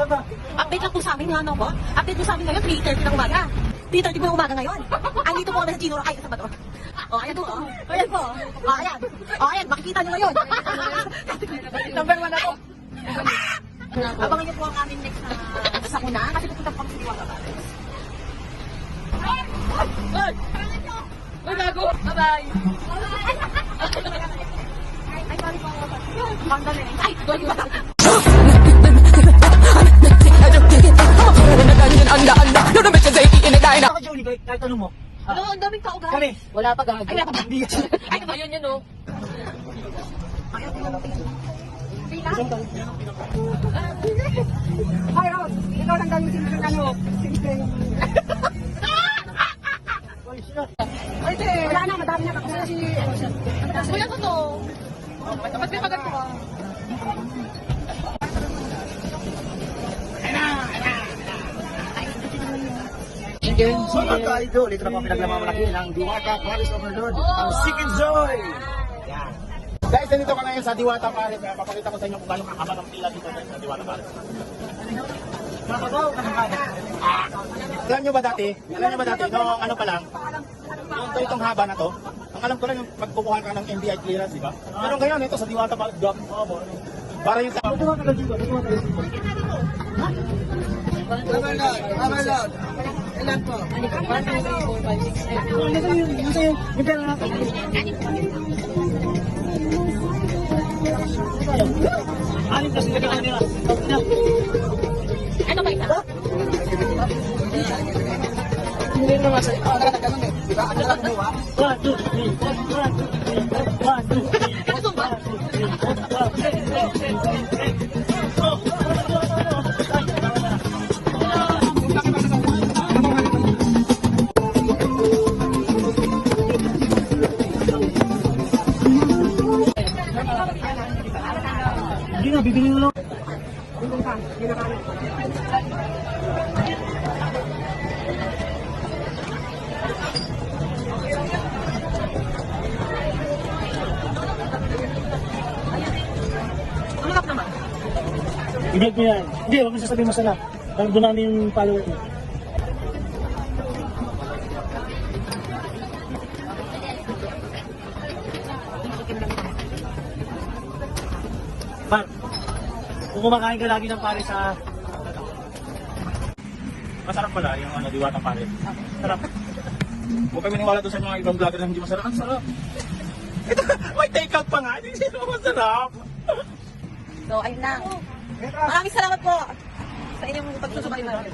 Update lang po sa amin, ano po? Update po sa amin ngayon, 3:30 ng umaga. 3:30 po ng umaga ngayon. Andito po kami sa Chino, ay, sa Bato. O, ayan po, o. Ayan po, o. Ayan. O, ayan, makikita nyo ngayon. Number 1 na po. Abangan nyo po ang aming next na sakuna, kasi pupunta po kami sa Diwata Palace. Ay, gago. Bye-bye. Ay, sorry po. Banggal eh. Ay, sorry ba? Kahit tanong mo. Ano, ang daming tao ba? Kami. Wala pa gago. Ay, Hindi ka. ay, ayun yun, oh. Hi, Rod. Ikaw lang galing sinigang ano. Sinigang. Wala na, madami na. Kasi si... Wala ko to. Ba't may kagat ko ah? So mga idol, ito na po ang pinaglamalaki ng Diwata Palace Overload, ang Chicken Joy! Yan. Guys, nandito ka ngayon sa Diwata Palace. Papakita ko sa inyo kung gano'ng kakaba ng pila dito sa Diwata Palace. Nakabaw, nakakada. Alam nyo ba dati? Noong ano pa lang, itong haba na to, ang alam ko lang yung pagkukuha ka ng NBI clearance, di ba? Pero ngayon, ito sa Diwata Palace, para yung sa... Overload. Ilan po? 1, 2, 3, 4, 5, 6, 7. Yung pera natin. Anim kasi lagi ka nila. Ano ba ito? Hindi naman sa'yo. Nakatagkanon eh. Diba? Ano lang mo ha? 1, 2, 3, 1, 2, 3. Katusumba? Hindi na, bibili mo lang. Ano lang naman? I-vlog mo yan. Hindi, huwag mo sasabihin masarap. Parang doon namin yung follower mo. Par, kung kumakain ka lagi ng pare sa... Masarap pala yung ano, Diwata pare. Sarap. Huwag kami maniwala doon sa mga ibang vlogger na hindi masarap. Ang sarap. Ito, may take out pa nga. Hindi sila masarap. So, ayun lang. Maraming salamat po sa inyong pagsusubaybay.